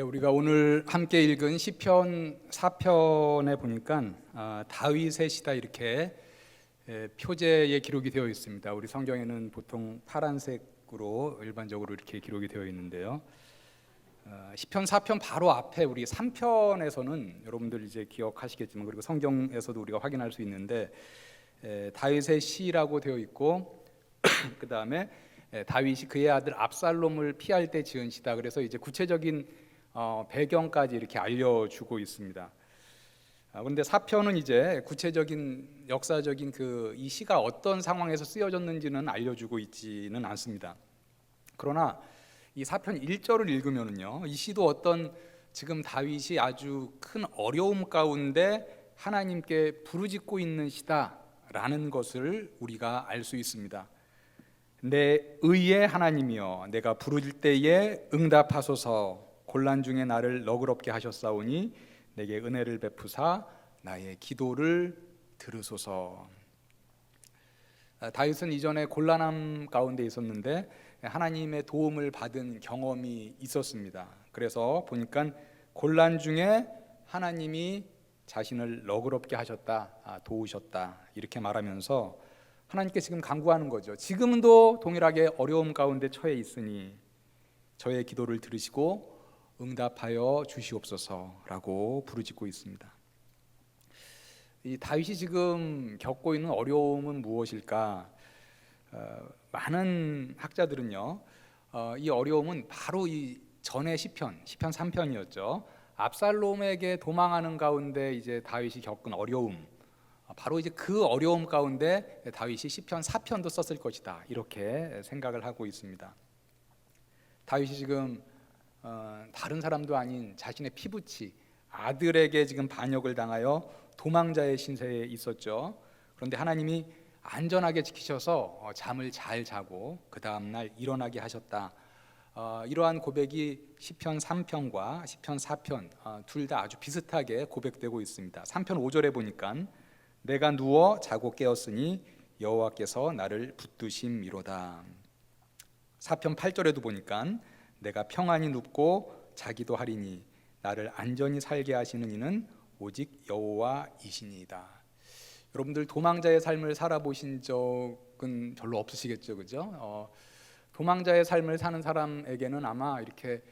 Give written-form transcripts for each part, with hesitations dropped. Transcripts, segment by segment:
우리가 오늘 함께 읽은 시편 4편에 보니까 다윗의 시다 이렇게 표제에 기록이 되어 있습니다. 우리 성경에는 보통 파란색으로 일반적으로 이렇게 기록이 되어 있는데요. 시편 4편 바로 앞에 우리 3편에서는 여러분들 이제 기억하시겠지만, 그리고 성경에서도 우리가 확인할 수 있는데 다윗의 시라고 되어 있고 그 다음에 다윗이 그의 아들 압살롬을 피할 때 지은 시다. 그래서 이제 구체적인 배경까지 이렇게 알려주고 있습니다. 그런데 사편은 이제 구체적인 역사적인 이 시가 어떤 상황에서 쓰여졌는지는 알려주고 있지는 않습니다. 그러나 이 사편 1절을 읽으면은요, 이 시도 어떤 지금 다윗이 아주 큰 어려움 가운데 하나님께 부르짖고 있는 시다라는 것을 우리가 알 수 있습니다. 내 의의 하나님이여, 내가 부르짖을 때에 응답하소서. 곤란 중에 나를 너그럽게 하셨사오니 내게 은혜를 베푸사 나의 기도를 들으소서. 다윗은 이전에 곤란함 가운데 있었는데 하나님의 도움을 받은 경험이 있었습니다. 그래서 보니까 곤란 중에 하나님이 자신을 너그럽게 하셨다, 도우셨다 이렇게 말하면서 하나님께 지금 간구하는 거죠. 지금도 동일하게 어려움 가운데 처해 있으니 저의 기도를 들으시고 응답하여 주시옵소서라고 부르짖고 있습니다. 이 다윗이 지금 겪고 있는 어려움은 무엇일까? 많은 학자들은요, 이 어려움은 바로 이 전의 시편 3편이었죠. 압살롬에게 도망하는 가운데 이제 다윗이 겪은 어려움, 바로 이제 그 어려움 가운데 다윗이 시편 4편도 썼을 것이다 이렇게 생각을 하고 있습니다. 다윗이 지금 다른 사람도 아닌 자신의 피부치 아들에게 지금 반역을 당하여 도망자의 신세에 있었죠. 그런데 하나님이 안전하게 지키셔서 잠을 잘 자고 그 다음날 일어나게 하셨다. 이러한 고백이 시편 3편과 시편 4편 둘 다 아주 비슷하게 고백되고 있습니다. 3편 5절에 보니까 내가 누워 자고 깨었으니 여호와께서 나를 붙드심이로다. 4편 8절에도 보니까 내가 평안히 눕고 자기도 하리니 나를 안전히 살게 하시는 이는 오직 여호와이시니이다. 여러분들 도망자의 삶을 살아보신 적은 별로 없으시겠죠, 그죠? 도망자의 삶을 사는 사람에게는 아마 이렇게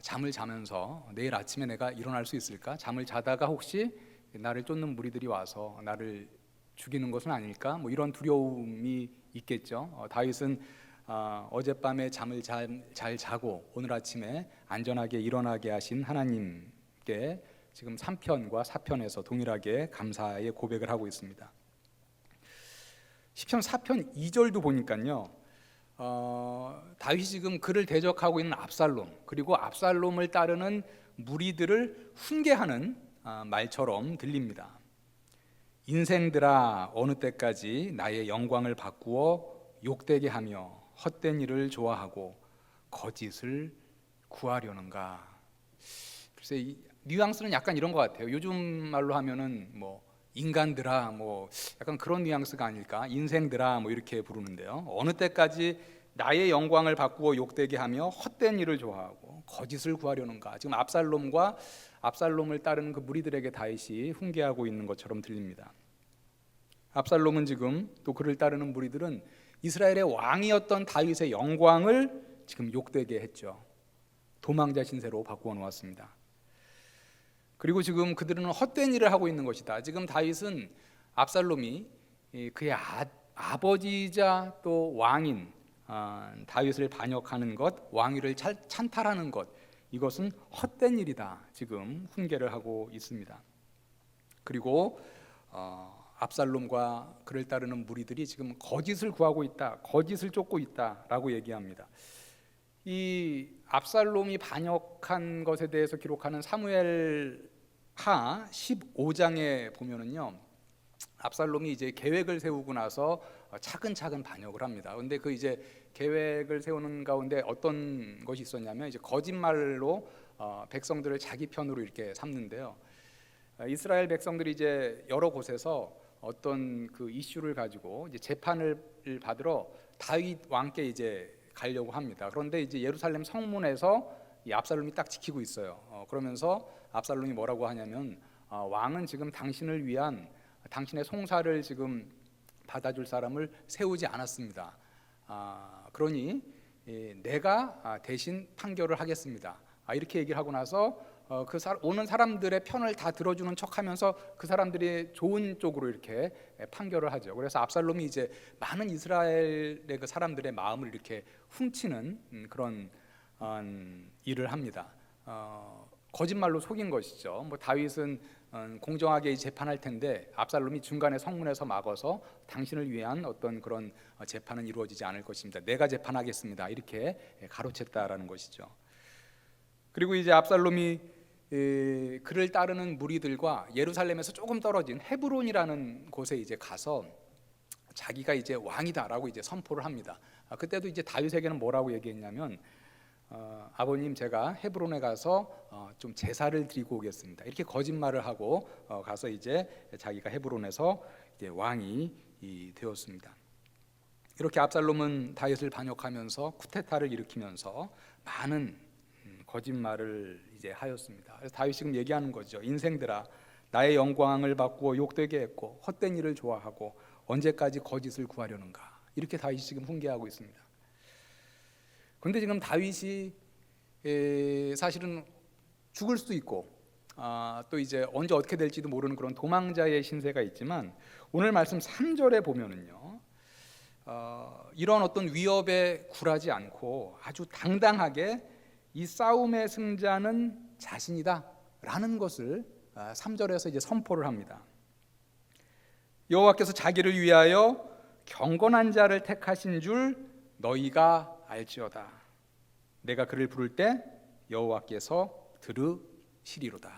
잠을 자면서 내일 아침에 내가 일어날 수 있을까? 잠을 자다가 혹시 나를 쫓는 무리들이 와서 나를 죽이는 것은 아닐까? 뭐 이런 두려움이 있겠죠. 다윗은 어젯밤에 잠을 잘 자고 오늘 아침에 안전하게 일어나게 하신 하나님께 지금 3편과 4편에서 동일하게 감사의 고백을 하고 있습니다. 시편 4편 2절도 보니까요, 다윗이 지금 그를 대적하고 있는 압살롬, 그리고 압살롬을 따르는 무리들을 훈계하는 말처럼 들립니다. 인생들아, 어느 때까지 나의 영광을 바꾸어 욕되게 하며 헛된 일을 좋아하고 거짓을 구하려는가? 글쎄, 이 뉘앙스는 약간 이런 것 같아요. 요즘 말로 하면은 뭐 인간들아, 뭐 약간 그런 뉘앙스가 아닐까? 인생들아, 뭐 이렇게 부르는데요. 어느 때까지 나의 영광을 바꾸어 욕되게 하며 헛된 일을 좋아하고 거짓을 구하려는가? 지금 압살롬과 압살롬을 따르는 그 무리들에게 다윗이 훈계하고 있는 것처럼 들립니다. 압살롬은 지금 또 그를 따르는 무리들은 이스라엘의 왕이었던 다윗의 영광을 지금 욕되게 했죠. 도망자 신세로 바꾸어 놓았습니다. 그리고 지금 그들은 헛된 일을 하고 있는 것이다. 지금 다윗은 압살롬이 그의 아버지이자 또 왕인 다윗을 반역하는 것, 왕위를 찬탈하는 것, 이것은 헛된 일이다. 지금 훈계를 하고 있습니다. 그리고 압살롬과 그를 따르는 무리들이 지금 거짓을 구하고 있다, 거짓을 쫓고 있다라고 얘기합니다. 이 압살롬이 반역한 것에 대해서 기록하는 사무엘하 15장에 보면은요, 압살롬이 이제 계획을 세우고 나서 차근차근 반역을 합니다. 그런데 그 이제 계획을 세우는 가운데 어떤 것이 있었냐면 이제 거짓말로 백성들을 자기 편으로 이렇게 삼는데요. 이스라엘 백성들이 이제 여러 곳에서 어떤 그 이슈를 가지고 이제 재판을 받으러 다윗 왕께 이제 가려고 합니다. 그런데 이제 예루살렘 성문에서 이 압살롬이 딱 지키고 있어요. 그러면서 압살롬이 뭐라고 하냐면 왕은 지금 당신을 위한 당신의 송사를 지금 받아줄 사람을 세우지 않았습니다. 그러니 내가 대신 판결을 하겠습니다. 이렇게 얘기를 하고 나서 오는 사람들의 편을 다 들어주는 척하면서 그 사람들이 좋은 쪽으로 이렇게 판결을 하죠. 그래서 압살롬이 이제 많은 이스라엘의 그 사람들의 마음을 이렇게 훔치는 그런 일을 합니다. 거짓말로 속인 것이죠. 뭐 다윗은 공정하게 재판할 텐데 압살롬이 중간에 성문에서 막아서 당신을 위한 어떤 그런 재판은 이루어지지 않을 것입니다. 내가 재판하겠습니다. 이렇게 가로챘다라는 것이죠. 그리고 이제 압살롬이 그를 따르는 무리들과 예루살렘에서 조금 떨어진 헤브론이라는 곳에 이제 가서 자기가 이제 왕이다라고 이제 선포를 합니다. 그때도 이제 다윗에게는 뭐라고 얘기했냐면 아버님, 제가 헤브론에 가서 좀 제사를 드리고 오겠습니다. 이렇게 거짓말을 하고 가서 이제 자기가 헤브론에서 이제 왕이 되었습니다. 이렇게 압살롬은 다윗을 반역하면서 쿠데타를 일으키면서 많은 거짓말을 이제 하였습니다. 그래서 다윗이 지금 얘기하는 거죠. 인생들아, 나의 영광을 바꾸어 욕되게 했고 헛된 일을 좋아하고 언제까지 거짓을 구하려는가. 이렇게 다윗이 지금 훈계하고 있습니다. 그런데 지금 다윗이 사실은 죽을 수도 있고 또 이제 언제 어떻게 될지도 모르는 그런 도망자의 신세가 있지만 오늘 말씀 3절에 보면은요, 이런 어떤 위협에 굴하지 않고 아주 당당하게 이 싸움의 승자는 자신이다 라는 것을 3절에서 이제 선포를 합니다. 여호와께서 자기를 위하여 경건한 자를 택하신 줄 너희가 알지어다. 내가 그를 부를 때 여호와께서 들으시리로다.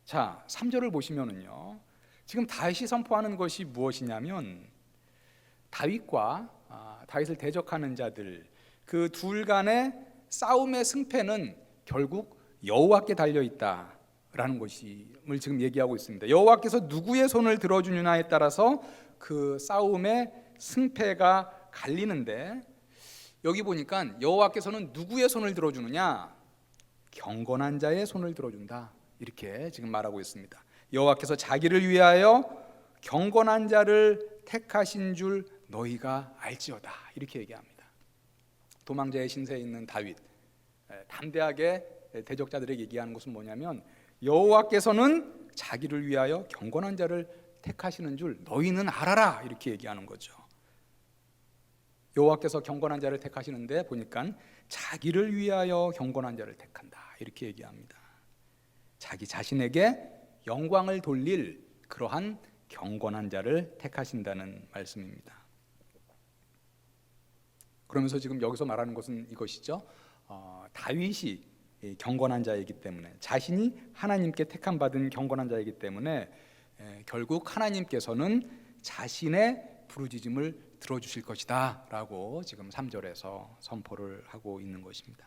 자, 3절을 보시면은요, 지금 다윗이 선포하는 것이 무엇이냐면 다윗과 다윗을 대적하는 자들 그 둘 간의 싸움의 승패는 결국 여호와께 달려 있다라는 것을 지금 얘기하고 있습니다. 여호와께서 누구의 손을 들어주느냐에 따라서 그 싸움의 승패가 갈리는데 여기 보니까 여호와께서는 누구의 손을 들어주느냐? 경건한 자의 손을 들어준다. 이렇게 지금 말하고 있습니다. 여호와께서 자기를 위하여 경건한 자를 택하신 줄 너희가 알지어다. 이렇게 얘기합니다. 도망자의 신세에 있는 다윗, 담대하게 대적자들에게 얘기하는 것은 뭐냐면 여호와께서는 자기를 위하여 경건한 자를 택하시는 줄 너희는 알아라. 이렇게 얘기하는 거죠. 여호와께서 경건한 자를 택하시는데 보니까 자기를 위하여 경건한 자를 택한다. 이렇게 얘기합니다. 자기 자신에게 영광을 돌릴 그러한 경건한 자를 택하신다는 말씀입니다. 그러면서 지금 여기서 말하는 것은 이것이죠. 다윗이 경건한 자이기 때문에 자신이 하나님께 택함 받은 경건한 자이기 때문에 결국 하나님께서는 자신의 부르짖음을 들어주실 것이다 라고 지금 3절에서 선포를 하고 있는 것입니다.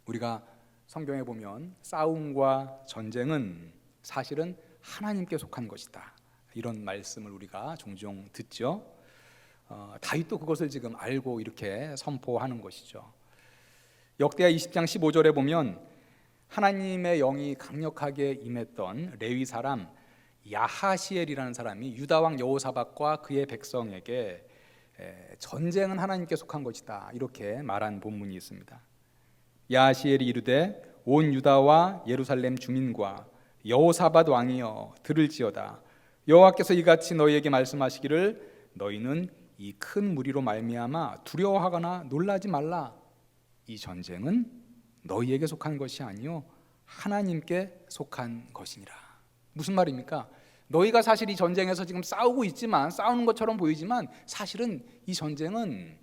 우리가 성경에 보면 싸움과 전쟁은 사실은 하나님께 속한 것이다, 이런 말씀을 우리가 종종 듣죠. 다윗도 그것을 지금 알고 이렇게 선포하는 것이죠. 역대하 20장 15절에 보면 하나님의 영이 강력하게 임했던 레위 사람 야하시엘이라는 사람이 유다 왕 여호사밧과 그의 백성에게 전쟁은 하나님께 속한 것이다, 이렇게 말한 본문이 있습니다. 야하시엘이 이르되 온 유다와 예루살렘 주민과 여호사밧 왕이여 들을지어다. 여호와께서 이같이 너희에게 말씀하시기를 너희는 이 큰 무리로 말미암아 두려워하거나 놀라지 말라. 이 전쟁은 너희에게 속한 것이 아니요 하나님께 속한 것이니라. 무슨 말입니까? 너희가 사실 이 전쟁에서 지금 싸우고 있지만, 싸우는 것처럼 보이지만 사실은 이 전쟁은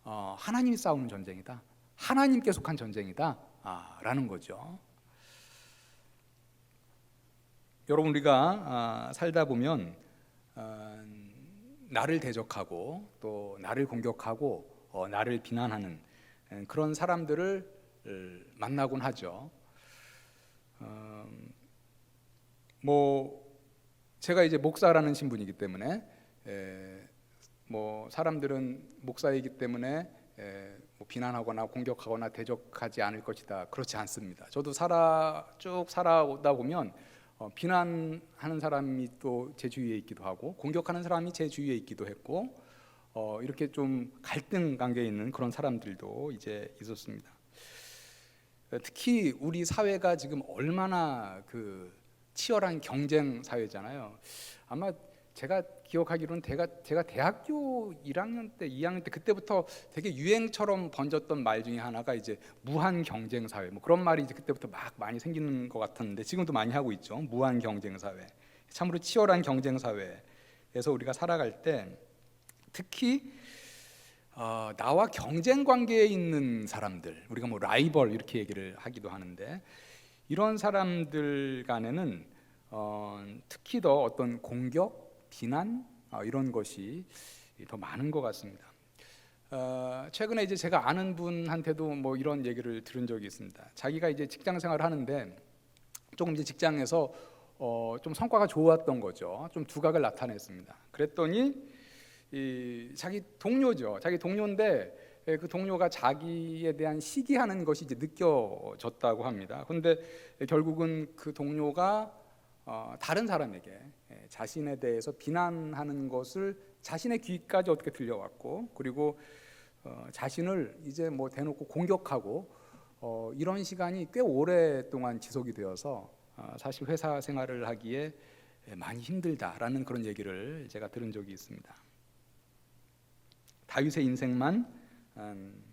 하나님이 싸우는 전쟁이다, 하나님께 속한 전쟁이다 라는 거죠. 여러분, 우리가 살다 보면 나를 대적하고 또 나를 공격하고 나를 비난하는 그런 사람들을 만나곤 하죠. 제가 이제 목사라는 신분이기 때문에 뭐 사람들은 목사이기 때문에 뭐 비난하거나 공격하거나 대적하지 않을 것이다. 그렇지 않습니다. 저도 쭉 살아오다 보면 비난하는 사람이 또 제 주위에 있기도 하고 공격하는 사람이 제 주위에 있기도 했고 이렇게 좀 갈등 관계에 있는 그런 사람들도 이제 있었습니다. 특히 우리 사회가 지금 얼마나 그 치열한 경쟁 사회잖아요. 아마 제가 기억하기로는 제가 대학교 1학년 때, 2학년 때 그때부터 되게 유행처럼 번졌던 말 중에 하나가 이제 무한 경쟁 사회. 뭐 그런 말이 이제 그때부터 막 많이 생기는 것 같았는데 지금도 많이 하고 있죠. 무한 경쟁 사회. 참으로 치열한 경쟁 사회에서 우리가 살아갈 때 특히 나와 경쟁 관계에 있는 사람들, 우리가 뭐 라이벌 이렇게 얘기를 하기도 하는데 이런 사람들 간에는 특히 더 어떤 공격, 비난 이런 것이 더 많은 것 같습니다. 최근에 이제 제가 아는 분한테도 뭐 이런 얘기를 들은 적이 있습니다. 자기가 이제 직장 생활을 하는데 조금 이제 직장에서 좀 성과가 좋았던 거죠. 좀 두각을 나타냈습니다. 그랬더니 자기 동료죠. 자기 동료인데 그 동료가 자기에 대한 시기하는 것이 이제 느껴졌다고 합니다. 그런데 결국은 그 동료가 다른 사람에게 자신에 대해서 비난하는 것을 자신의 귀까지 어떻게 들려왔고 그리고 자신을 이제 뭐 대놓고 공격하고 이런 시간이 꽤 오랫동안 지속이 되어서 사실 회사 생활을 하기에 많이 힘들다라는 그런 얘기를 제가 들은 적이 있습니다. 다윗의 인생만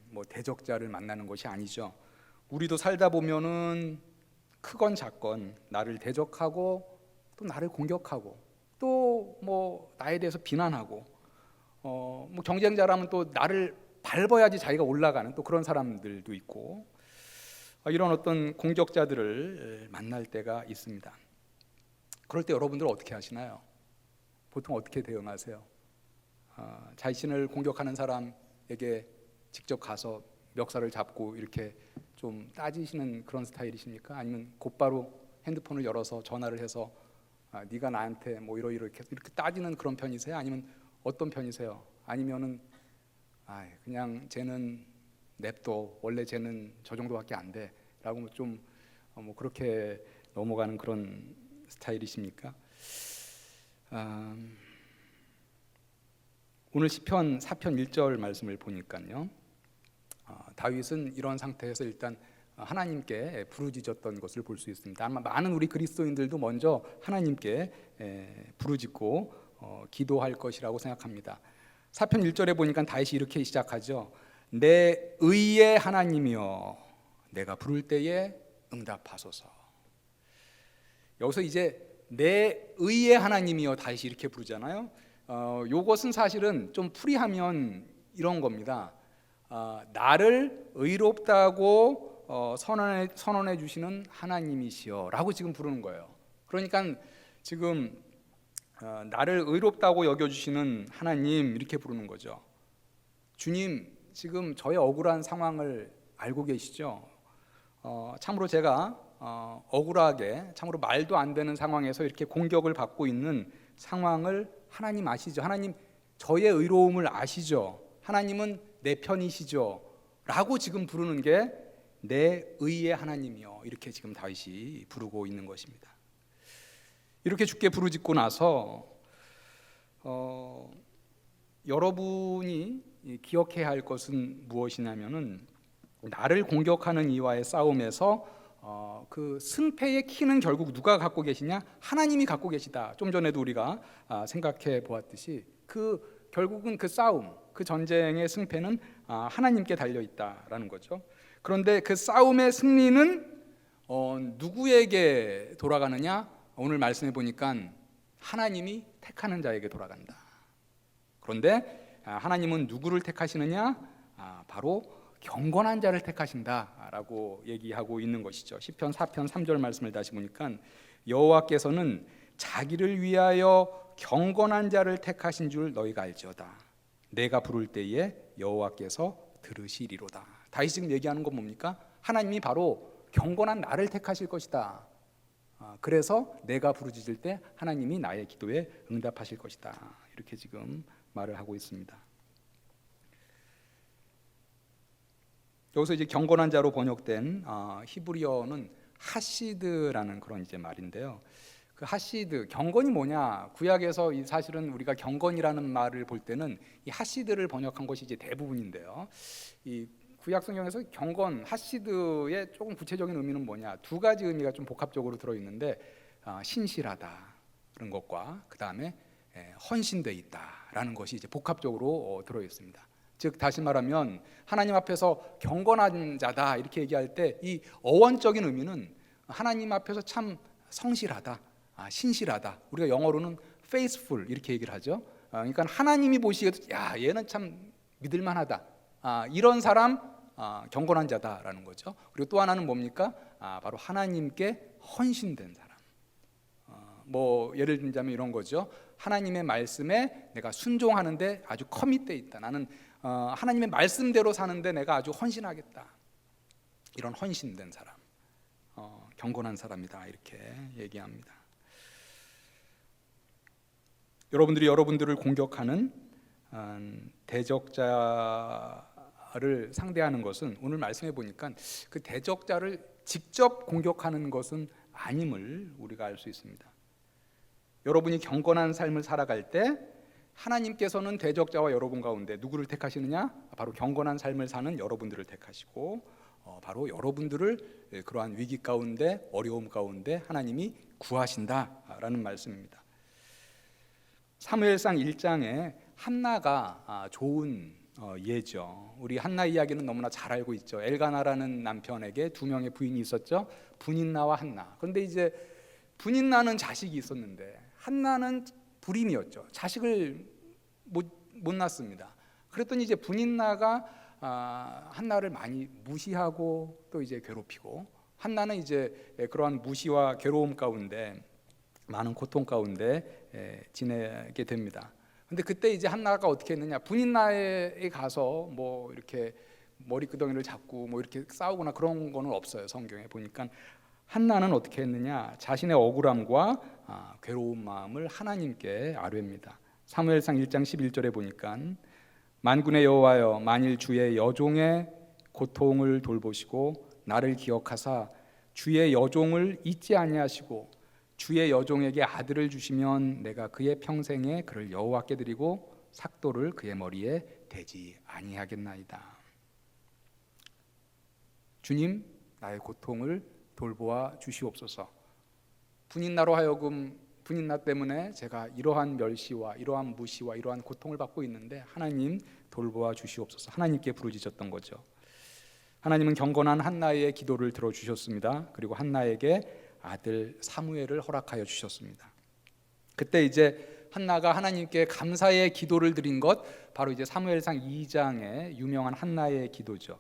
뭐 대적자를 만나는 것이 아니죠. 우리도 살다 보면은 크건 작건 나를 대적하고 또 나를 공격하고 또 뭐 나에 대해서 비난하고 뭐 경쟁자라면 또 나를 밟아야지 자기가 올라가는 또 그런 사람들도 있고 이런 어떤 공격자들을 만날 때가 있습니다. 그럴 때 여러분들 어떻게 하시나요? 보통 어떻게 대응하세요? 자신을 공격하는 사람에게 직접 가서 멱살을 잡고 이렇게 좀 따지시는 그런 스타일이십니까? 아니면 곧바로 핸드폰을 열어서 전화를 해서 네가 나한테 뭐 이렇게 따지는 그런 편이세요? 아니면 어떤 편이세요? 아니면은 그냥 쟤는 냅둬 원래 쟤는 저 정도밖에 안 돼라고 좀 뭐 그렇게 넘어가는 그런 스타일이십니까? 오늘 시편 4편 1절 말씀을 보니까요. 다윗은 이런 상태에서 일단 하나님께 부르짖었던 것을 볼 수 있습니다. 아마 많은 우리 그리스도인들도 먼저 하나님께 부르짖고 기도할 것이라고 생각합니다. 4편 1절에 보니까 다윗이 이렇게 시작하죠. 내 의의 하나님이여 내가 부를 때에 응답하소서. 여기서 이제 내 의의 하나님이여 다윗이 이렇게 부르잖아요. 요것은 사실은 좀 풀이하면 이런 겁니다. 나를 의롭다고 선언해 주시는 하나님이시여라고 지금 부르는 거예요. 그러니까 지금 나를 의롭다고 여겨주시는 하나님 이렇게 부르는 거죠. 주님 지금 저의 억울한 상황을 알고 계시죠? 참으로 제가 억울하게 참으로 말도 안 되는 상황에서 이렇게 공격을 받고 있는 상황을 하나님 아시죠? 하나님 저의 의로움을 아시죠? 하나님은 내 편이시죠? 라고 지금 부르는 게 내 의의 하나님이요 이렇게 지금 다윗이 부르고 있는 것입니다. 이렇게 주께 부르짖고 나서 여러분이 기억해야 할 것은 무엇이냐면은 나를 공격하는 이와의 싸움에서 그 승패의 키는 결국 누가 갖고 계시냐? 하나님이 갖고 계시다. 좀 전에도 우리가 생각해 보았듯이 결국은 그 싸움, 그 전쟁의 승패는 하나님께 달려 있다라는 거죠. 그런데 그 싸움의 승리는 누구에게 돌아가느냐? 오늘 말씀해 보니까 하나님이 택하는 자에게 돌아간다. 그런데 하나님은 누구를 택하시느냐? 바로 경건한 자를 택하신다라고 얘기하고 있는 것이죠. 시편 4편 3절 말씀을 다시 보니까 여호와께서는 자기를 위하여 경건한 자를 택하신 줄 너희가 알지어다. 내가 부를 때에 여호와께서 들으시리로다. 다시 지금 얘기하는 건 뭡니까? 하나님이 바로 경건한 나를 택하실 것이다. 그래서 내가 부르짖을 때 하나님이 나의 기도에 응답하실 것이다. 이렇게 지금 말을 하고 있습니다. 여기서 이제 경건한 자로 번역된 히브리어는 하시드라는 그런 이제 말인데요. 그 하시드, 경건이 뭐냐? 구약에서 사실은 우리가 경건이라는 말을 볼 때는 이 하시드를 번역한 것이 이제 대부분인데요. 이 구약 성경에서 경건, 하시드의 조금 구체적인 의미는 뭐냐? 두 가지 의미가 좀 복합적으로 들어 있는데 신실하다 그런 것과 그 다음에 헌신돼 있다라는 것이 이제 복합적으로 들어 있습니다. 즉 다시 말하면 하나님 앞에서 경건한 자다 이렇게 얘기할 때 이 어원적인 의미는 하나님 앞에서 참 성실하다, 신실하다. 우리가 영어로는 faithful 이렇게 얘기를 하죠. 그러니까 하나님이 보시기에도 야 얘는 참 믿을만하다. 이런 사람 경건한 자다라는 거죠. 그리고 또 하나는 뭡니까? 바로 하나님께 헌신된 사람. 뭐 예를 들자면 이런 거죠. 하나님의 말씀에 내가 순종하는데 아주 커밋돼 있다. 나는 하나님의 말씀대로 사는데 내가 아주 헌신하겠다. 이런 헌신된 사람, 경건한 사람이다 이렇게 얘기합니다. 여러분들이 여러분들을 공격하는 대적자를 상대하는 것은 오늘 말씀해 보니까 그 대적자를 직접 공격하는 것은 아님을 우리가 알 수 있습니다. 여러분이 경건한 삶을 살아갈 때 하나님께서는 대적자와 여러분 가운데 누구를 택하시느냐? 바로 경건한 삶을 사는 여러분들을 택하시고 바로 여러분들을 그러한 위기 가운데 어려움 가운데 하나님이 구하신다라는 말씀입니다. 사무엘상 1장에 한나가 좋은 예죠. 우리 한나 이야기는 너무나 잘 알고 있죠. 엘가나라는 남편에게 두 명의 부인이 있었죠. 분인나와 한나. 그런데 이제 분인나는 자식이 있었는데 한나는 불임이었죠. 자식을 못 낳습니다. 그랬더니 이제 분인나가 한나를 많이 무시하고 또 이제 괴롭히고 한나는 이제 그러한 무시와 괴로움 가운데 많은 고통 가운데 지내게 됩니다. 근데 그때 이제 한나가 어떻게 했느냐? 분인나에 가서 뭐 이렇게 머리끄덩이를 잡고 뭐 이렇게 싸우거나 그런 거는 없어요. 성경에 보니까 한나는 어떻게 했느냐? 자신의 억울함과 괴로운 마음을 하나님께 아뢰입니다. 사무엘상 1장 11절에 보니까 만군의 여호와여 만일 주의 여종의 고통을 돌보시고 나를 기억하사 주의 여종을 잊지 아니하시고 주의 여종에게 아들을 주시면 내가 그의 평생에 그를 여호와께 드리고 삭도를 그의 머리에 대지 아니하겠나이다. 주님 나의 고통을 돌보아 주시옵소서. 분인나로 하여금 분인나 때문에 제가 이러한 멸시와 이러한 무시와 이러한 고통을 받고 있는데 하나님 돌보아 주시옵소서. 하나님께 부르짖었던 거죠. 하나님은 경건한 한나의 기도를 들어주셨습니다. 그리고 한나에게 아들 사무엘을 허락하여 주셨습니다. 그때 이제 한나가 하나님께 감사의 기도를 드린 것 바로 이제 사무엘상 2장의 유명한 한나의 기도죠.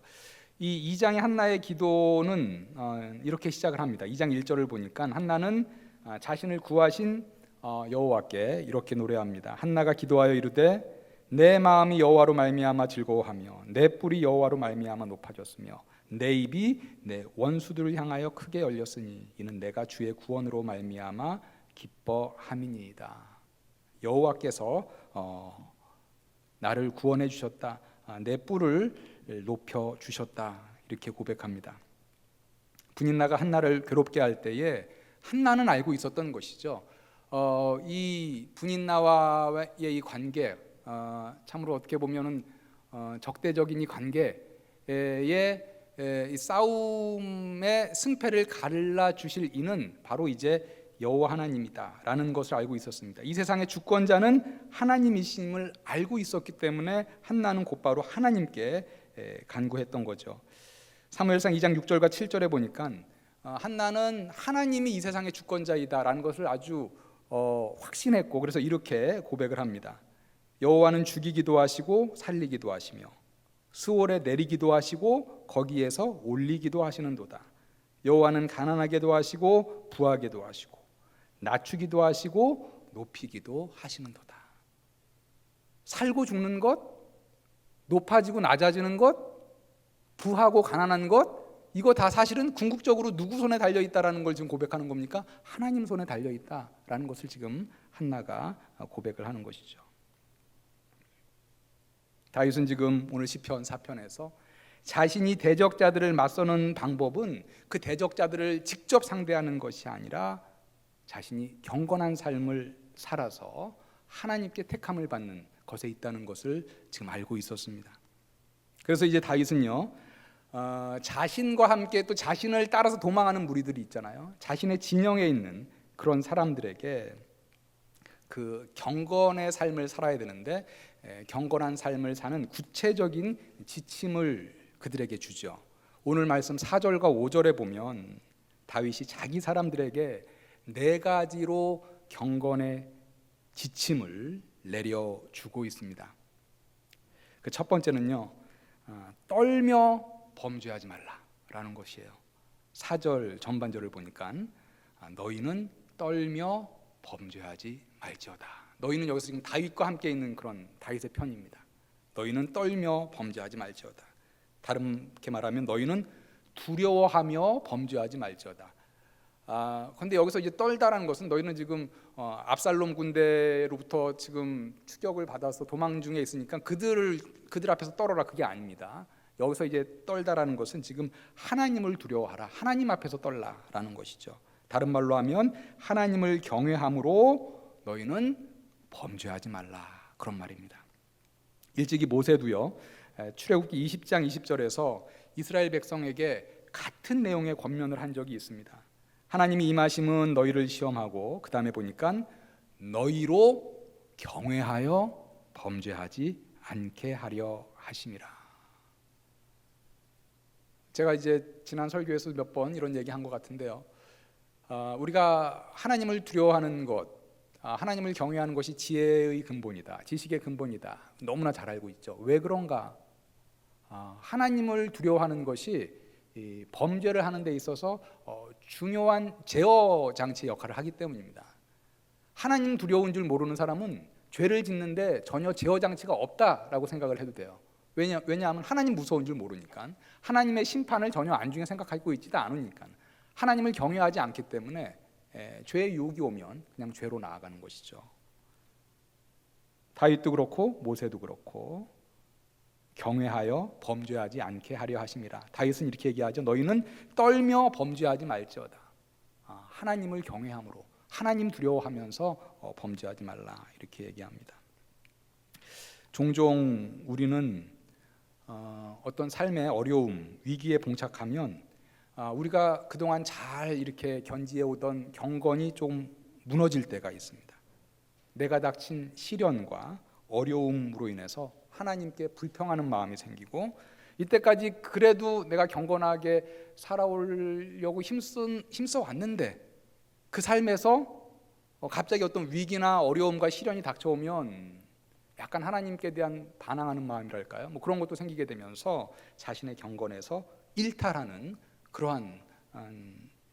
이 2장의 한나의 기도는 이렇게 시작을 합니다. 2장 1절을 보니까 한나는 자신을 구하신 여호와께 이렇게 노래합니다. 한나가 기도하여 이르되 내 마음이 여호와로 말미암아 즐거워하며 내 뿔이 여호와로 말미암아 높아졌으며 내 입이 내 원수들을 향하여 크게 열렸으니 이는 내가 주의 구원으로 말미암아 기뻐함이니이다. 여호와께서 나를 구원해 주셨다. 내 뿔을 높여 주셨다. 이렇게 고백합니다. 분인나가 한나를 괴롭게 할 때에 한나는 알고 있었던 것이죠. 이 분인나와의 이 관계, 참으로 어떻게 보면은 적대적인 이 관계에 이 싸움의 승패를 갈라 주실 이는 바로 이제 여호와 하나님이다라는 것을 알고 있었습니다. 이 세상의 주권자는 하나님이심을 알고 있었기 때문에 한나는 곧바로 하나님께 간구했던 거죠. 사무엘상 2장 6절과 7절에 보니까 한나는 하나님이 이 세상의 주권자이다라는 것을 아주 확신했고 그래서 이렇게 고백을 합니다. 여호와는 죽이기도 하시고 살리기도 하시며 수월에 내리기도 하시고 거기에서 올리기도 하시는도다. 여호와는 가난하게도 하시고 부하게도 하시고 낮추기도 하시고 높이기도 하시는도다. 살고 죽는 것, 높아지고 낮아지는 것, 부하고 가난한 것, 이거 다 사실은 궁극적으로 누구 손에 달려있다라는 걸 지금 고백하는 겁니까? 하나님 손에 달려있다라는 것을 지금 한나가 고백을 하는 것이죠. 다윗은 지금 오늘 시편 4편에서 자신이 대적자들을 맞서는 방법은 그 대적자들을 직접 상대하는 것이 아니라 자신이 경건한 삶을 살아서 하나님께 택함을 받는 것에 있다는 것을 지금 알고 있었습니다. 그래서 이제 다윗은요, 자신과 함께 또 자신을 따라서 도망하는 무리들이 있잖아요. 자신의 진영에 있는 그런 사람들에게 그 경건의 삶을 살아야 되는데 경건한 삶을 사는 구체적인 지침을 그들에게 주죠. 오늘 말씀 4절과 5절에 보면 다윗이 자기 사람들에게 4가지로 경건의 지침을 내려주고 있습니다. 그 첫 번째는요, 떨며 범죄하지 말라라는 것이에요. 4절 전반절을 보니까 너희는 떨며 범죄하지 말지어다. 너희는 여기서 지금 다윗과 함께 있는 그런 다윗의 편입니다. 너희는 떨며 범죄하지 말지어다. 다르게 말하면 너희는 두려워하며 범죄하지 말지어다. 그런데 여기서 이제 떨다라는 것은 너희는 지금 압살롬 군대로부터 지금 추격을 받아서 도망 중에 있으니까 그들 앞에서 떨어라, 그게 아닙니다. 여기서 이제 떨다라는 것은 지금 하나님을 두려워하라, 하나님 앞에서 떨라라는 것이죠. 다른 말로 하면 하나님을 경외함으로 너희는 범죄하지 말라, 그런 말입니다. 일찍이 모세도요, 출애굽기 20장 20절에서 이스라엘 백성에게 같은 내용의 권면을 한 적이 있습니다. 하나님이 임하심은 너희를 시험하고, 그 다음에 보니까 너희로 경외하여 범죄하지 않게 하려 하심이라. 제가 이제 지난 설교에서 몇 번 이런 얘기 한 것 같은데요, 우리가 하나님을 두려워하는 것, 하나님을 경외하는 것이 지혜의 근본이다, 지식의 근본이다, 너무나 잘 알고 있죠. 왜 그런가? 하나님을 두려워하는 것이 범죄를 하는 데 있어서 중요한 제어 장치 역할을 하기 때문입니다. 하나님 두려운 줄 모르는 사람은 죄를 짓는데 전혀 제어 장치가 없다라고 생각을 해도 돼요. 왜냐하면 하나님 무서운 줄 모르니까, 하나님의 심판을 전혀 안중에 생각하고 있지도 않으니까, 하나님을 경외하지 않기 때문에 죄의 유혹이 오면 그냥 죄로 나아가는 것이죠. 다윗도 그렇고 모세도 그렇고 경외하여 범죄하지 않게 하려 하심이라. 다윗은 이렇게 얘기하죠. 너희는 떨며 범죄하지 말지어다. 하나님을 경외함으로, 하나님 두려워하면서 범죄하지 말라, 이렇게 얘기합니다. 종종 우리는 어떤 삶의 어려움, 위기에 봉착하면 우리가 그동안 잘 이렇게 견지해 오던 경건이 좀 무너질 때가 있습니다. 내가 닥친 시련과 어려움으로 인해서 하나님께 불평하는 마음이 생기고, 이때까지 그래도 내가 경건하게 살아오려고 힘써 왔는데 그 삶에서 갑자기 어떤 위기나 어려움과 시련이 닥쳐오면 약간 하나님께 대한 반항하는 마음이랄까요? 뭐 그런 것도 생기게 되면서 자신의 경건에서 일탈하는 그러한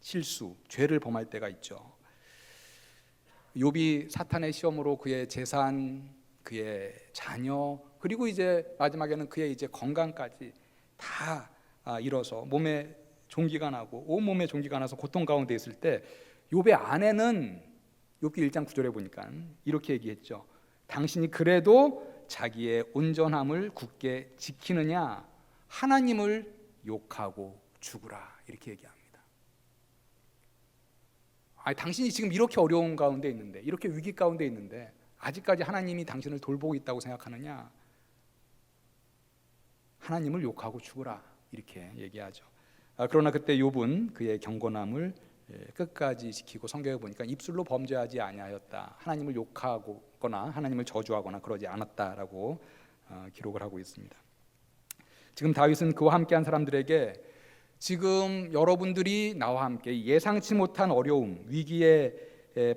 실수, 죄를 범할 때가 있죠. 욥이 사탄의 시험으로 그의 재산, 그의 자녀, 그리고 이제 마지막에는 그의 이제 건강까지 다 잃어서 몸에 종기가 나고 온몸에 종기가 나서 고통 가운데 있을 때 욥의 아내는 욥기 1장 9절에 보니까 이렇게 얘기했죠. 당신이 그래도 자기의 온전함을 굳게 지키느냐, 하나님을 욕하고 죽으라, 이렇게 얘기합니다. 당신이 지금 이렇게 어려운 가운데 있는데, 이렇게 위기 가운데 있는데 아직까지 하나님이 당신을 돌보고 있다고 생각하느냐, 하나님을 욕하고 죽으라, 이렇게 얘기하죠. 그러나 그때 욥은 그의 경건함을 끝까지 지키고, 성경에 보니까 입술로 범죄하지 아니하였다, 하나님을 욕하거나 하나님을 저주하거나 그러지 않았다라고 기록을 하고 있습니다. 지금 다윗은 그와 함께한 사람들에게 지금 여러분들이 나와 함께 예상치 못한 어려움, 위기에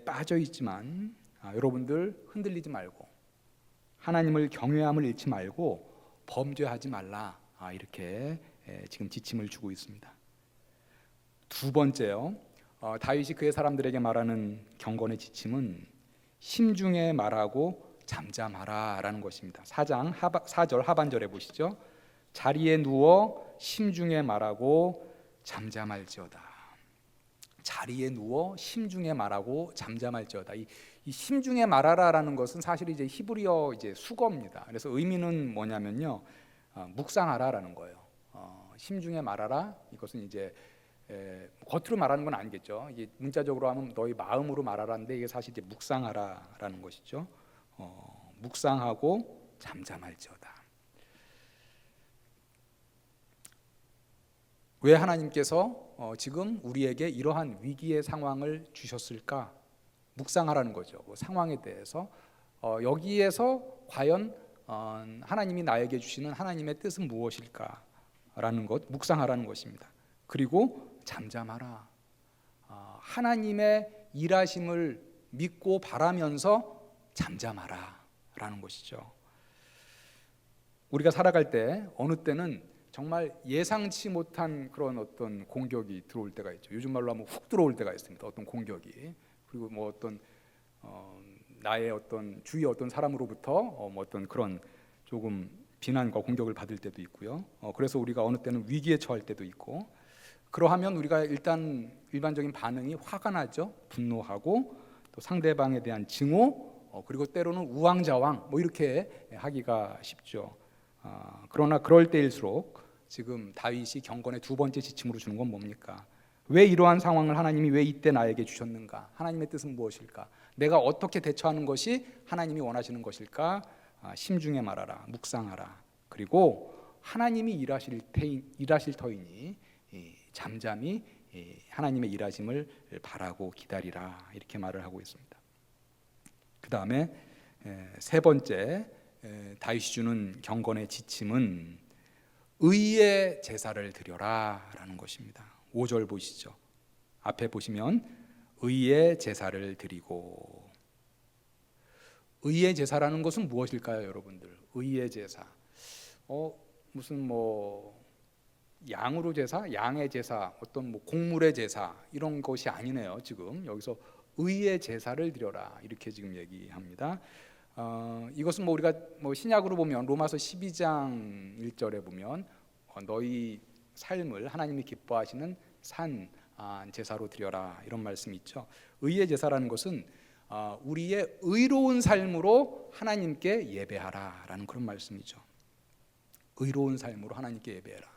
빠져 있지만 여러분들 흔들리지 말고 하나님을 경외함을 잃지 말고 범죄하지 말라, 이렇게 지금 지침을 주고 있습니다. 두 번째요, 다윗이 그의 사람들에게 말하는 경건의 지침은 심중에 말하고 잠잠하라라는 것입니다. 4장 4절 하반절에 보시죠. 자리에 누워 심중에 말하고 잠잠할지어다. 자리에 누워 심중에 말하고 잠잠할지어다. 이 심중에 말하라라는 것은 사실 이제 히브리어 이제 수거입니다. 그래서 의미는 뭐냐면요, 묵상하라라는 거예요. 심중에 말하라. 이것은 이제 겉으로 말하는 건 아니겠죠. 이게 문자적으로 하면 너희 마음으로 말하라인데 이게 사실 이제 묵상하라라는 것이죠. 묵상하고 잠잠할지어다. 왜 하나님께서 지금 우리에게 이러한 위기의 상황을 주셨을까? 묵상하라는 거죠. 그 상황에 대해서 여기에서 과연 하나님이 나에게 주시는 하나님의 뜻은 무엇일까라는 것, 묵상하라는 것입니다. 그리고 잠잠하라. 하나님의 일하심을 믿고 바라면서 잠잠하라라는 것이죠. 우리가 살아갈 때 어느 때는 정말 예상치 못한 그런 어떤 공격이 들어올 때가 있죠. 요즘 말로 하면 훅 들어올 때가 있습니다. 어떤 공격이. 그리고 뭐 어떤 나의 어떤 주위 어떤 사람으로부터 뭐 어떤 그런 조금 비난과 공격을 받을 때도 있고요. 그래서 우리가 어느 때는 위기에 처할 때도 있고, 그러하면 우리가 일단 일반적인 반응이 화가 나죠. 분노하고 또 상대방에 대한 증오, 그리고 때로는 우왕좌왕 뭐 이렇게 하기가 쉽죠. 그러나 그럴 때일수록 지금 다윗이 경건의 두 번째 지침으로 주는 건 뭡니까? 왜 이러한 상황을 하나님이 왜 이때 나에게 주셨는가? 하나님의 뜻은 무엇일까? 내가 어떻게 대처하는 것이 하나님이 원하시는 것일까? 심중에 말하라, 묵상하라. 그리고 하나님이 일하실 터이니 잠잠히 하나님의 일하심을 바라고 기다리라, 이렇게 말을 하고 있습니다. 그 다음에 세 번째 다윗이 주는 경건의 지침은 의의 제사를 드려라 라는 것입니다. 5절 보시죠. 앞에 보시면 의의 제사를 드리고, 의의 제사라는 것은 무엇일까요, 여러분들? 의의 제사. 무슨 뭐 양으로 제사, 양의 제사, 어떤 뭐 곡물의 제사 이런 것이 아니네요. 지금 여기서 의의 제사를 드려라 이렇게 지금 얘기합니다. 이것은 뭐 우리가 뭐 신약으로 보면 로마서 12장 1절에 보면 너희 삶을 하나님이 기뻐하시는 산 제사로 드려라 이런 말씀이 있죠. 의의 제사라는 것은 우리의 의로운 삶으로 하나님께 예배하라라는 그런 말씀이죠. 의로운 삶으로 하나님께 예배해라.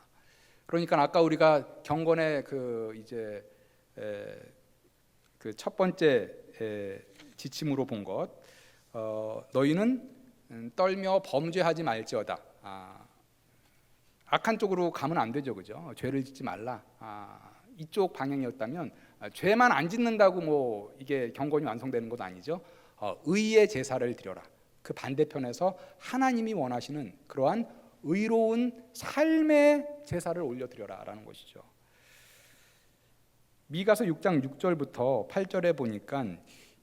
그러니까 아까 우리가 경건의 그 이제 그 첫 번째 지침으로 본 것, 너희는 떨며 범죄하지 말지어다. 악한 쪽으로 가면 안 되죠, 그죠? 죄를 짓지 말라. 이쪽 방향이었다면 죄만 안 짓는다고 뭐 이게 경건이 완성되는 것도 아니죠. 의의 제사를 드려라. 그 반대편에서 하나님이 원하시는 그러한 의로운 삶의 제사를 올려드려라라는 것이죠. 미가서 6장 6절부터 8절에 보니까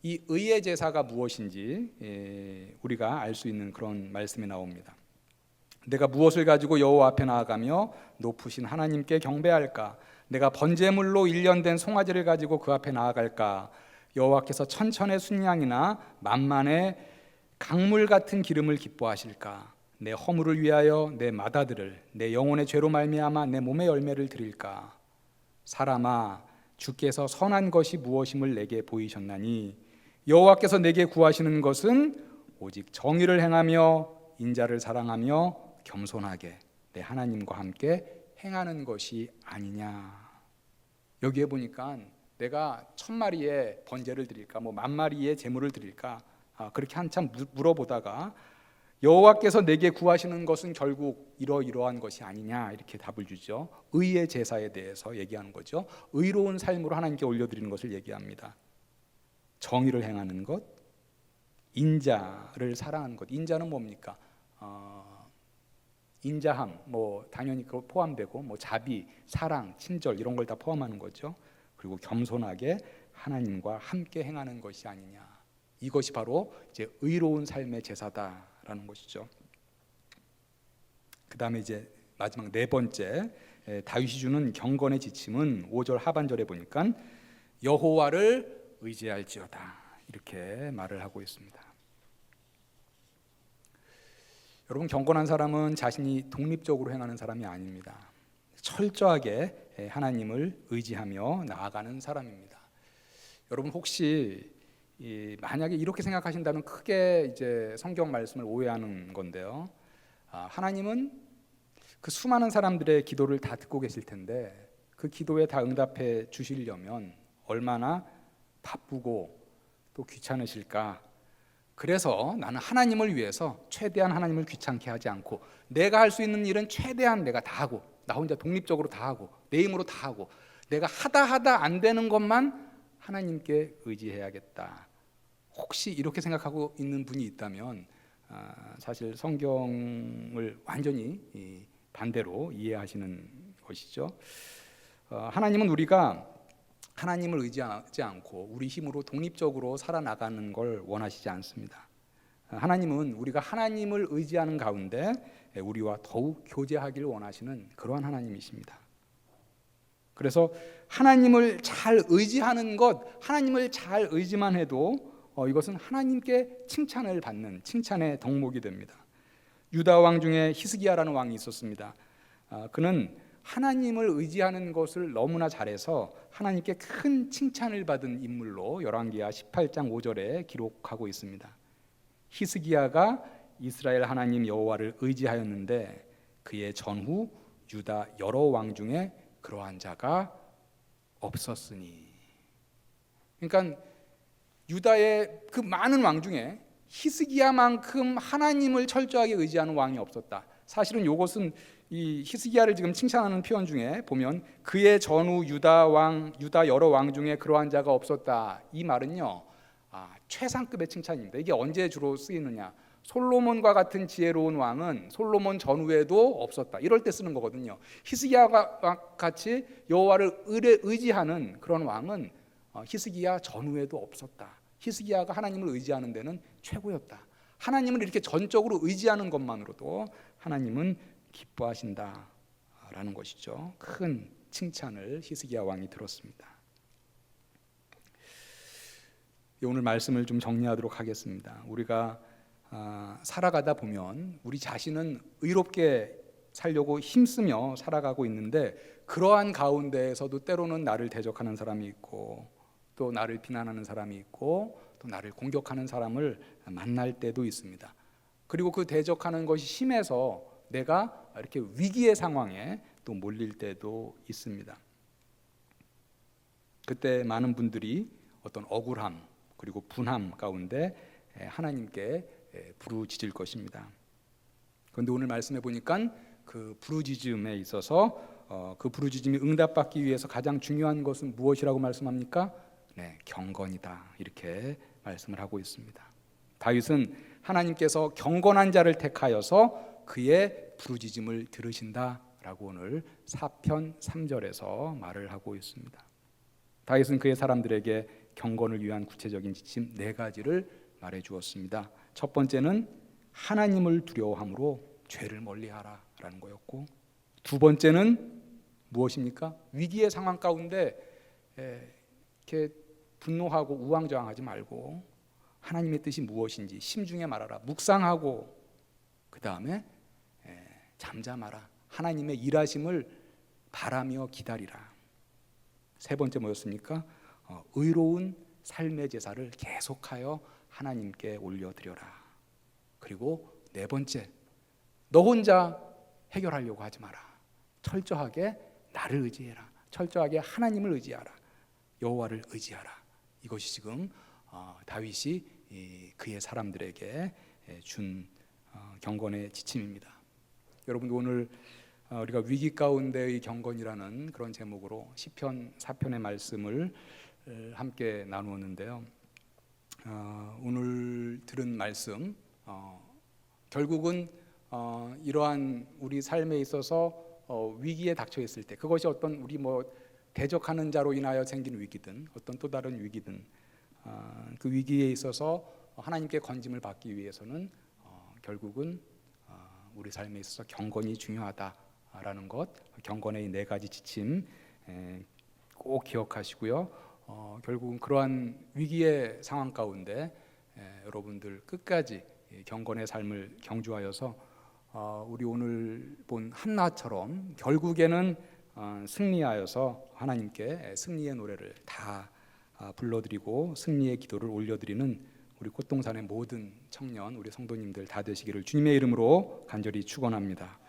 이 의의 제사가 무엇인지 우리가 알 수 있는 그런 말씀이 나옵니다. 내가 무엇을 가지고 여호와 앞에 나아가며 높으신 하나님께 경배할까? 내가 번제물로 일련된 송아지를 가지고 그 앞에 나아갈까? 여호와께서 천천의 순양이나 만만의 강물 같은 기름을 기뻐하실까? 내 허물을 위하여 내 맏아들을 내 영혼의 죄로 말미암아 내 몸의 열매를 드릴까? 사람아, 주께서 선한 것이 무엇임을 내게 보이셨나니 여호와께서 내게 구하시는 것은 오직 정의를 행하며 인자를 사랑하며 겸손하게 내 하나님과 함께 행하는 것이 아니냐. 여기에 보니까 내가 1000마리의 번제를 드릴까, 뭐 10,000마리의 제물을 드릴까, 그렇게 한참 물어보다가 여호와께서 내게 구하시는 것은 결국 이러이러한 것이 아니냐 이렇게 답을 주죠. 의의 제사에 대해서 얘기하는 거죠. 의로운 삶으로 하나님께 올려드리는 것을 얘기합니다. 정의를 행하는 것, 인자를 사랑하는 것. 인자는 뭡니까? 인자함, 뭐 당연히 그거 포함되고, 뭐 자비, 사랑, 친절 이런 걸 다 포함하는 거죠. 그리고 겸손하게 하나님과 함께 행하는 것이 아니냐. 이것이 바로 이제 의로운 삶의 제사다라는 것이죠. 그 다음에 이제 마지막 네 번째 다윗이 주는 경건의 지침은 5절 하반절에 보니까 여호와를 의지할지어다 이렇게 말을 하고 있습니다. 여러분, 경건한 사람은 자신이 독립적으로 행하는 사람이 아닙니다. 철저하게 하나님을 의지하며 나아가는 사람입니다. 여러분, 혹시 만약에 이렇게 생각하신다면 크게 이제 성경 말씀을 오해하는 건데요. 하나님은 그 수많은 사람들의 기도를 다 듣고 계실 텐데 그 기도에 다 응답해 주시려면 얼마나 바쁘고 또 귀찮으실까. 그래서 나는 하나님을 위해서 최대한 하나님을 귀찮게 하지 않고 내가 할 수 있는 일은 최대한 내가 다 하고 나 혼자 독립적으로 다 하고 내 힘으로 다 하고 내가 하다 안 되는 것만 하나님께 의지해야겠다. 혹시 이렇게 생각하고 있는 분이 있다면 사실 성경을 완전히 반대로 이해하시는 것이죠. 하나님은 우리가 하나님을 의지하지 않고 우리 힘으로 독립적으로 살아나가는 걸 원하시지 않습니다. 하나님은 우리가 하나님을 의지하는 가운데 우리와 더욱 교제하기를 원하시는 그러한 하나님이십니다. 그래서 하나님을 잘 의지하는 것, 하나님을 잘 의지만 해도 이것은 하나님께 칭찬을 받는 칭찬의 덕목이 됩니다. 유다 왕 중에 히스기야라는 왕이 있었습니다. 그는 하나님을 의지하는 것을 너무나 잘해서 하나님께 큰 칭찬을 받은 인물로 열왕기하 18장 5절에 기록하고 있습니다. 히스기야가 이스라엘 하나님 여호와를 의지하였는데 그의 전후 유다 여러 왕 중에 그러한 자가 없었으니. 그러니까 유다의 그 많은 왕 중에 히스기야만큼 하나님을 철저하게 의지하는 왕이 없었다. 사실은 이것은 이 히스기야를 지금 칭찬하는 표현 중에 보면 그의 전후 유다 여러 왕 중에 그러한 자가 없었다. 이 말은요, 최상급의 칭찬입니다. 이게 언제 주로 쓰이느냐? 솔로몬과 같은 지혜로운 왕은 솔로몬 전후에도 없었다. 이럴 때 쓰는 거거든요. 히스기야와 같이 여호와를 의지하는 그런 왕은 히스기야 전후에도 없었다. 히스기야가 하나님을 의지하는 데는 최고였다. 하나님을 이렇게 전적으로 의지하는 것만으로도 하나님은 기뻐하신다라는 것이죠. 큰 칭찬을 히스기야 왕이 들었습니다. 오늘 말씀을 좀 정리하도록 하겠습니다. 우리가 살아가다 보면 우리 자신은 의롭게 살려고 힘쓰며 살아가고 있는데 그러한 가운데에서도 때로는 나를 대적하는 사람이 있고 또 나를 비난하는 사람이 있고 또 나를 공격하는 사람을 만날 때도 있습니다. 그리고 그 대적하는 것이 심해서 내가 이렇게 위기의 상황에 또 몰릴 때도 있습니다. 그때 많은 분들이 어떤 억울함 그리고 분함 가운데 하나님께 부르짖을 것입니다. 그런데 오늘 말씀해 보니까 그 부르짖음에 있어서 그 부르짖음이 응답받기 위해서 가장 중요한 것은 무엇이라고 말씀합니까? 네, 경건이다. 이렇게 말씀을 하고 있습니다. 다윗은 하나님께서 경건한 자를 택하여서 그의 부르짖음을 들으신다라고 오늘 사편 3절에서 말을 하고 있습니다. 다윗은 그의 사람들에게 경건을 위한 구체적인 지침 4가지를 말해 주었습니다. 첫 번째는 하나님을 두려워함으로 죄를 멀리하라 라는 거였고, 두 번째는 무엇입니까? 위기의 상황 가운데 이렇게 분노하고 우왕좌왕하지 말고 하나님의 뜻이 무엇인지 심중에 말하라. 묵상하고 그 다음에 잠잠하라. 하나님의 일하심을 바라며 기다리라. 세 번째 뭐였습니까? 의로운 삶의 제사를 계속하여 하나님께 올려드려라. 그리고 네 번째, 너 혼자 해결하려고 하지 마라. 철저하게 나를 의지해라. 철저하게 하나님을 의지하라. 여호와를 의지하라. 이것이 지금 다윗이 그의 사람들에게 준 경건의 지침입니다. 여러분, 오늘 우리가 위기 가운데의 경건이라는 그런 제목으로 시편 4편의 말씀을 함께 나누었는데요. 오늘 들은 말씀 결국은 이러한 우리 삶에 있어서 위기에 닥쳐 있을 때, 그것이 어떤 우리 대적하는 자로 인하여 생긴 위기든 어떤 또 다른 위기든 그 위기에 있어서 하나님께 건짐을 받기 위해서는 결국은 우리 삶에 있어서 경건이 중요하다라는 것, 경건의 4가지 지침 꼭 기억하시고요. 결국은 그러한 위기의 상황 가운데 여러분들 끝까지 경건의 삶을 경주하여서 우리 오늘 본 한나처럼 결국에는 승리하여서 하나님께 승리의 노래를 다 불러드리고 승리의 기도를 올려드리는 우리 꽃동산의 모든 청년, 우리 성도님들 다 되시기를 주님의 이름으로 간절히 축원합니다.